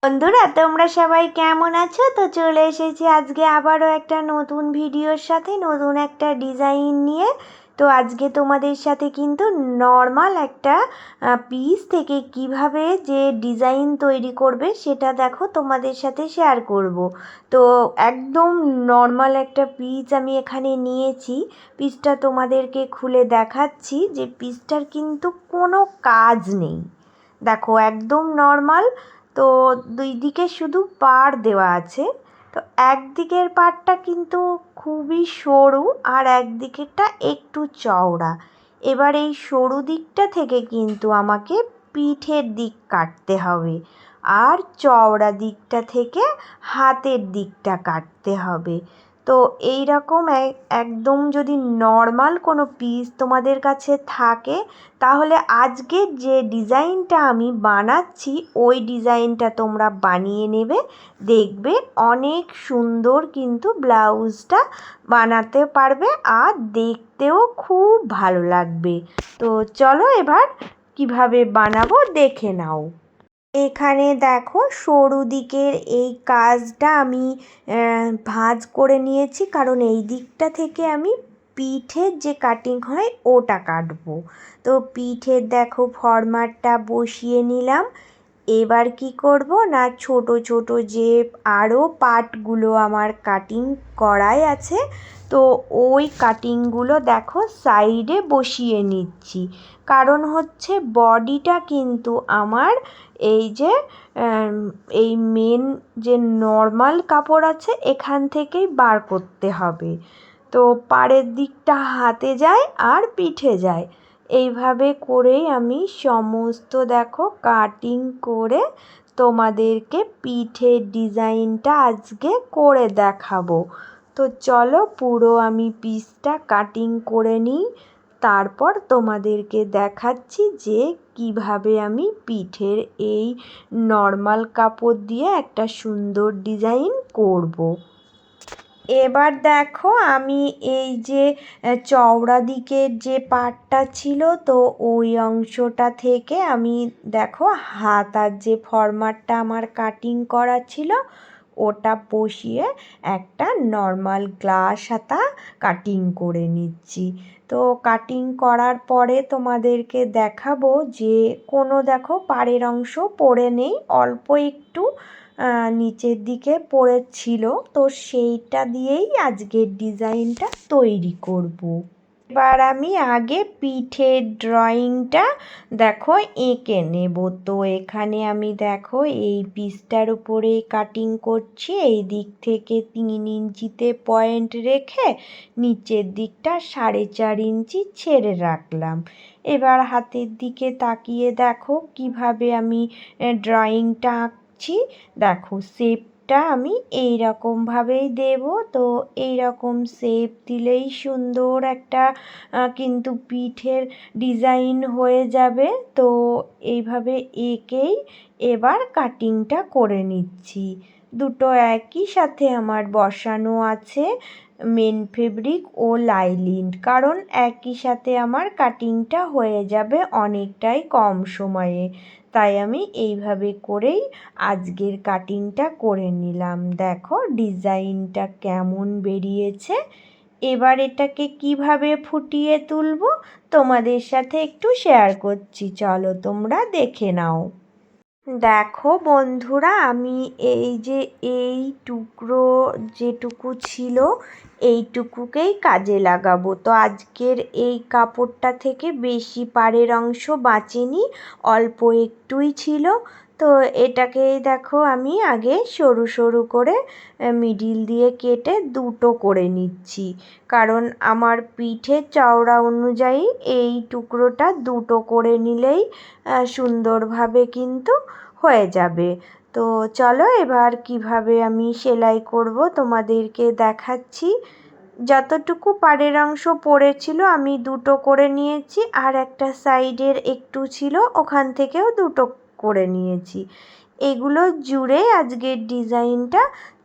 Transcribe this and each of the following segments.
বন্ধুরা, তোমরা সবাই কেমন আছো? তো চলে এসেছি আজকে আবারও একটা নতুন ভিডিওর সাথে, নতুন একটা ডিজাইন নিয়ে। তো আজকে তোমাদের সাথে কিন্তু নর্মাল একটা পিস থেকে কিভাবে যে ডিজাইন তৈরি করবে সেটা দেখো তোমাদের সাথে শেয়ার করব। তো একদম নর্মাল একটা পিস আমি এখানে নিয়েছি। পিসটা তোমাদেরকে খুলে দেখাচ্ছি যে পিসটার কিন্তু কোনো কাজ নেই। দেখো একদম নর্মাল। তো দুই দিকে শুধু পাড় দেওয়া আছে। তো একদিকের পাড়টা কিন্তু খুবই সরু আর একদিকেরটা একটু চওড়া। এবার এই সরু দিকটা থেকে কিন্তু আমাকে পিঠের দিক কাটতে হবে, আর চওড়া দিকটা থেকে হাতের দিকটা কাটতে হবে। তো এই রকম একদম যদি নর্মাল কোনো পিস তোমাদের কাছে থাকে, তাহলে আজকের যে ডিজাইনটা আমি বানাচ্ছি ওই ডিজাইনটা তোমরা বানিয়ে নেবে। দেখবে অনেক সুন্দর কিন্তু ব্লাউজটা বানাতে পারবে আর দেখতেও খুব ভালো লাগবে। তো চলো এবার কিভাবে বানাবো দেখে নাও। এখানে দেখো সরু দিকের এই কাজটা আমি ভাঁজ করে নিয়েছি, কারণ এই দিকটা থেকে আমি পিঠের যে কাটিং হয় ওটা কাটবো। তো পিঠের দেখো ফরম্যাটটা বসিয়ে নিলাম। এবার কি করব না, ছোট ছোট যে আরও পার্টগুলো আমার কাটিং করাই আছে, তো ওই কাটিংগুলো দেখো সাইডে বসিয়ে নিচ্ছি। কারণ হচ্ছে বডিটা কিন্তু আমার এই যে এই মেন যে নর্মাল কাপড় আছে এখান থেকেই বার করতে হবে। তো পাড়ের দিকটা হাতে যায় আর পিঠে যায়, এইভাবে করেই আমি সমস্ত দেখো কাটিং করে তোমাদেরকে পিঠের ডিজাইনটা আজকে করে দেখাবো। তো চলো পুরো আমি পিসটা কাটিং করে নিই, তারপর তোমাদেরকে দেখাচ্ছি যে কিভাবে আমি পিঠের এই নর্মাল কাপড় দিয়ে একটা সুন্দর ডিজাইন করব। এবার দেখো আমি এই যে চওড়া দিকের যে পার্টটা ছিল, তো ওই অংশটা থেকে আমি দেখো হাতার যে ফরম্যাটটা আমার কাটিং করা ছিল ওটা বসিয়ে একটা নর্মাল গ্লাস হাতা কাটিং করে নিচ্ছি। তো কাটিং করার পরে তোমাদেরকে দেখাবো যে কোনো দেখো পাড়ের অংশ পড়ে নেই, অল্প একটু নিচের দিকে পড়েছিল, তো সেইটা দিয়েই আজকের ডিজাইনটা তৈরি করব। এবার আমি আগে পিঠের ড্রয়িংটা দেখো এঁকে নেব। তো এখানে আমি দেখো এই পিসটার উপরে কাটিং করছি, এই দিক থেকে 3 ইঞ্চিতে পয়েন্ট রেখে নিচের দিকটা 4.5 ইঞ্চি ছেড়ে রাখলাম। এবার হাতের দিকে তাকিয়ে দেখো কিভাবে আমি ড্রয়িংটা আঁকছি। দেখো শেপটা আমি এই রকমভাবেই দেব। তো এই রকম শেপ দিলেই সুন্দর একটা কিন্তু পিঠের ডিজাইন হয়ে যাবে। তো এইভাবে এঁকেই এবার কাটিংটা করে নিচ্ছি। দুটো একই সাথে আমার বসানো আছে, মেন ফেব্রিক ও লাইলিন, কারণ একই সাথে আমার কাটিংটা হয়ে যাবে অনেকটাই কম সময়ে। তাই আমি এইভাবে করেই আজকের কাটিংটা করে নিলাম। দেখো ডিজাইনটা কেমন বেরিয়েছে। এবার এটাকে কিভাবে ফুটিয়ে তুলবো তোমাদের সাথে একটু শেয়ার করছি, চলো তোমরা দেখে নাও। দেখো বন্ধুরা, আমি এই যে এই টুকরো যেটুকু ছিল এইটুকুকেই কাজে লাগাবো। তো আজকের এই কাপড়টা থেকে বেশি পাড়ের অংশ বাঁচেনি, অল্প একটুই ছিল। তো এটাকেই দেখো আমি আগে সরু সরু করে মিডিল দিয়ে কেটে দুটো করে নিচ্ছি, কারণ আমার পিঠের চওড়া অনুযায়ী এই টুকরোটা দুটো করে নিলেই সুন্দরভাবে কিন্তু হয়ে যাবে। তো চলো এবার কিভাবে আমি সেলাই করব তোমাদেরকে দেখাচ্ছি। যতটুকু পাড়ের অংশ পড়েছিল আমি দুটো করে নিয়েছি, আর একটা সাইডের একটু ছিল ওখান থেকেও দুটো করে নিয়েছি। এগুলো জুড়ে আজকের ডিজাইনটা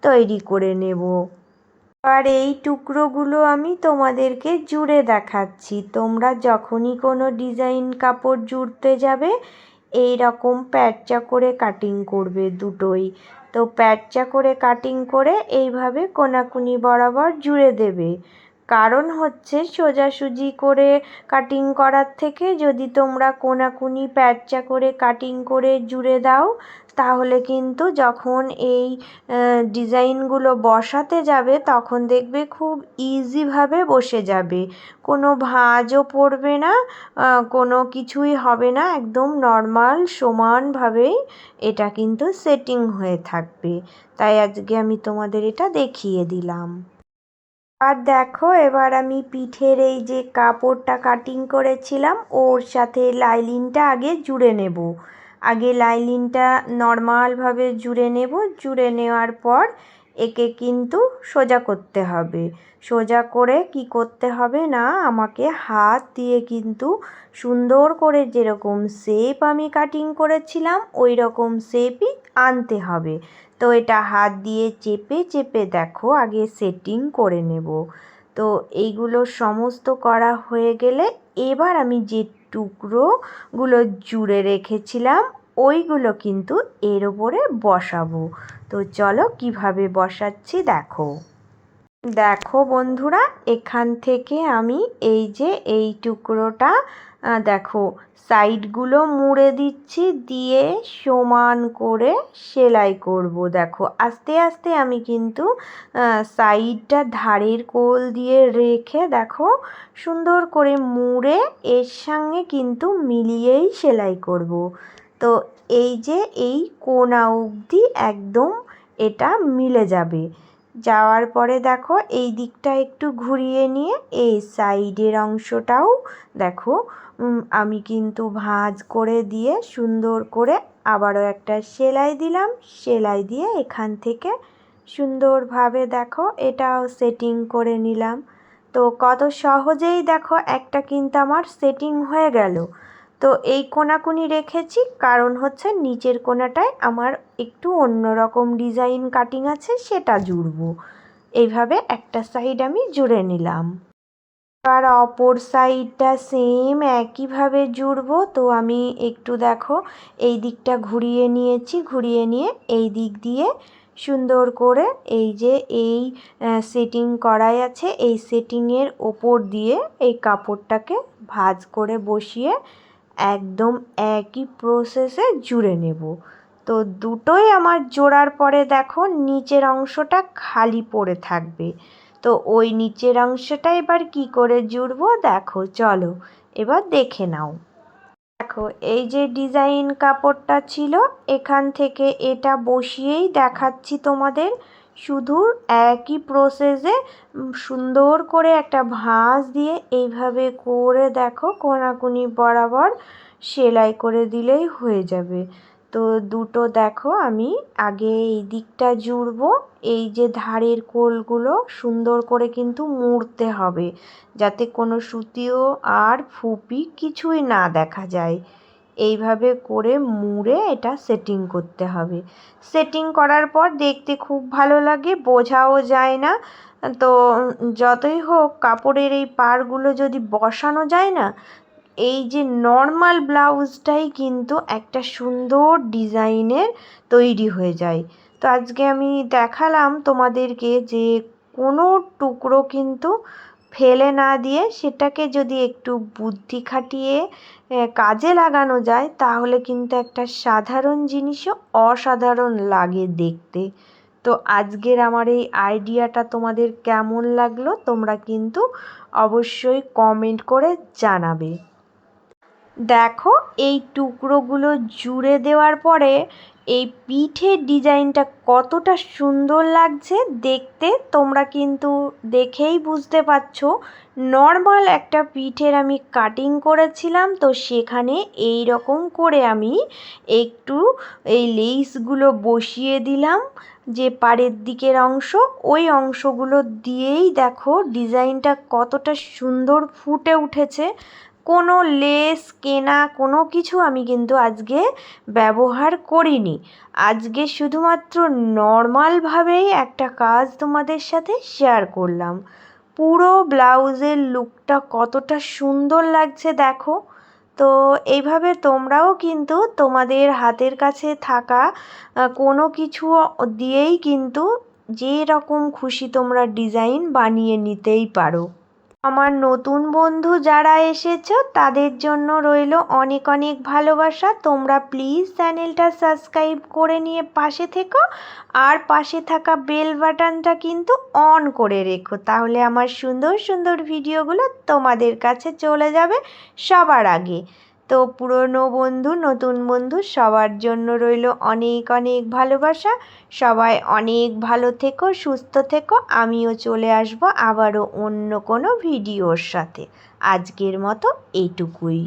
তৈরি করে নেব। আর এই টুকরোগুলো আমি তোমাদেরকে জুড়ে দেখাচ্ছি। তোমরা যখনই কোনো ডিজাইন কাপড় জুড়তে যাবে এই রকম প্যাঁচা করে কাটিং করবে দুটোই। তো প্যাঁচা করে কাটিং করে এইভাবে কোনাকুনি বরাবর জুড়ে দেবে। কারণ হচ্ছে সোজাসুজি করে কাটিং করার থেকে যদি তোমরা কোনাকুনি প্যাঁচা করে কাটিং করে জুড়ে দাও, তাহলে কিন্তু যখন এই ডিজাইনগুলো বসাতে যাবে তখন দেখবে খুব ইজিভাবে বসে যাবে, কোনো ভাঁজও পড়বে না, কোনো কিছুই হবে না, একদম নর্মাল সমানভাবেই এটা কিন্তু সেটিং হয়ে থাকবে। তাই আজকে আমি তোমাদের এটা দেখিয়ে দিলাম। আর দেখো, এবার আমি পিঠের এই যে কাপড়টা কাটিং করেছিলাম ওর সাথে লাইলিনটা আগে জুড়ে নেব। আগে লাইলিনটা নর্মালভাবে জুড়ে নেব। জুড়ে নেওয়ার পর একে কিন্তু সোজা করতে হবে। সোজা করে কি করতে হবে না, আমাকে হাত দিয়ে কিন্তু সুন্দর করে যেরকম শেপ আমি কাটিং করেছিলাম ওই রকম শেপই আনতে হবে। তো এটা হাত দিয়ে চেপে চেপে দেখো আগে সেটিং করে নেব। তো এইগুলো সমস্ত করা হয়ে গেলে এবার আমি যে টুকরোগুলো জুড়ে রেখেছিলাম ওইগুলো কিন্তু এর ওপরে বসাবো। তো চলো কিভাবে বসাচ্ছি দেখো। দেখো বন্ধুরা, এখান থেকে আমি এই যে এই টুকরোটা দেখো সাইডগুলো মুড়ে দিচ্ছি, দিয়ে সমান করে সেলাই করব। দেখো আস্তে আস্তে আমি কিন্তু সাইডটা ধারের কোল দিয়ে রেখে দেখো সুন্দর করে মুড়ে এর সঙ্গে কিন্তু মিলিয়েই সেলাই করব। তো এই যে এই কোনা অবধি একদম এটা মিলে যাবে। যাওয়ার পরে দেখো এই দিকটা একটু ঘুরিয়ে নিয়ে এই সাইডের অংশটাও দেখো আমি কিন্তু ভাঁজ করে দিয়ে সুন্দর করে আবারও একটা সেলাই দিলাম। সেলাই দিয়ে এখান থেকে সুন্দরভাবে দেখো এটাও সেটিং করে নিলাম। তো কত সহজেই দেখো একটা কিন্তু আমার সেটিং হয়ে গেল। তো এই কোনাকুনি রেখেছি কারণ হচ্ছে নিচের কোনাটায় আমার একটু অন্যরকম ডিজাইন কাটিং আছে, সেটা জুড়বো। এইভাবে একটা সাইড আমি জুড়ে নিলাম। আর অপর সাইডটা সেম একইভাবে জুড়বো। তো আমি একটু দেখো এই দিকটা ঘুরিয়ে নিয়েছি, ঘুরিয়ে নিয়ে এই দিক দিয়ে সুন্দর করে এই যে এই সেটিং করাই আছে এই সেটিংয়ের ওপর দিয়ে এই কাপড়টাকে ভাঁজ করে বসিয়ে একদম একই প্রসেসে জুড়ে নেব। তো দুটোই আমার জোড়ার পরে দেখো নিচের অংশটা খালি পড়ে থাকবে। তো ওই নিচের অংশটা এবার কি করে জুড়বো দেখো, চলো এবার দেখে নাও। দেখো এই যে ডিজাইন কাপড়টা ছিল এখান থেকে এটা বসিয়েই দেখাচ্ছি তোমাদের। শুধু একই প্রসেসে সুন্দর করে একটা ভাঁজ দিয়ে এইভাবে করে দেখো কোনাকুনি বরাবর সেলাই করে দিলেই হয়ে যাবে। তো দুটো দেখো আমি আগে এই দিকটা জুড়বো। এই যে ধারের কোলগুলো সুন্দর করে কিন্তু মুড়তে হবে, যাতে কোনো সুতিও আর ফুপি কিছুই না দেখা যায়। এইভাবে করে মুড়ে এটা সেটিং করতে হবে। সেটিং করার পর দেখতে খুব ভালো লাগে, বোঝাও যায় না। তো যতই হোক কাপড়ের এই পাড়গুলো যদি বসানো যায় না, এই যে নর্মাল ব্লাউজটাই কিন্তু একটা সুন্দর ডিজাইনের তৈরি হয়ে যায়। তো আজকে আমি দেখালাম তোমাদেরকে যে কোনো টুকরো কিন্তু ফেলে না দিয়ে সেটাকে যদি একটু বুদ্ধি খাটিয়ে কাজে লাগানো যায় তাহলে কিন্তু একটা সাধারণ জিনিসও অসাধারণ লাগে দেখতে। তো আজকের আমার এই আইডিয়াটা তোমাদের কেমন লাগলো তোমরা কিন্তু অবশ্যই কমেন্ট করে জানাবে। দেখো এই টুকরোগুলো জুড়ে দেওয়ার পরে এই পিঠের ডিজাইনটা কতটা সুন্দর লাগছে দেখতে, তোমরা কিন্তু দেখেই বুঝতে পারছো। নর্মাল একটা পিঠের আমি কাটিং করেছিলাম, তো সেখানে এই রকম করে আমি একটু এই লেসগুলো বসিয়ে দিলাম। যে পাড়ের দিকের অংশ ওই অংশগুলো দিয়েই দেখো ডিজাইনটা কতটা সুন্দর ফুটে উঠেছে। কোনো লেস কেনা কোনো কিছু আমি কিন্তু আজকে ব্যবহার করিনি। আজকে শুধুমাত্র নর্মালভাবেই একটা কাজ তোমাদের সাথে শেয়ার করলাম। পুরো ব্লাউজের লুকটা কতটা সুন্দর লাগছে দেখো। তো তো এইভাবে তোমরাও কিন্তু তোমাদের হাতের কাছে থাকা কোনো কিছু দিয়েই কিন্তু যে রকম খুশি তোমরা ডিজাইন বানিয়ে নিতেই পারো। আমার নতুন বন্ধু যারা এসেছো তাদের জন্য রইল অনেক অনেক ভালোবাসা। তোমরা প্লিজ চ্যানেলটা সাবস্ক্রাইব করে নিয়ে পাশে থেকো, আর পাশে থাকা বেল বাটনটা কিন্তু অন করে রেখো, তাহলে আমার সুন্দর সুন্দর ভিডিওগুলো তোমাদের কাছে চলে যাবে সবার আগে। তো পুরনো বন্ধু নতুন বন্ধু সবার জন্য রইল অনেক অনেক ভালোবাসা। সবাই অনেক ভালো থেকো, সুস্থ থেকো। আমিও চলে আসবো আবারও অন্য কোনো ভিডিওর সাথে। আজকের মতো এইটুকুই।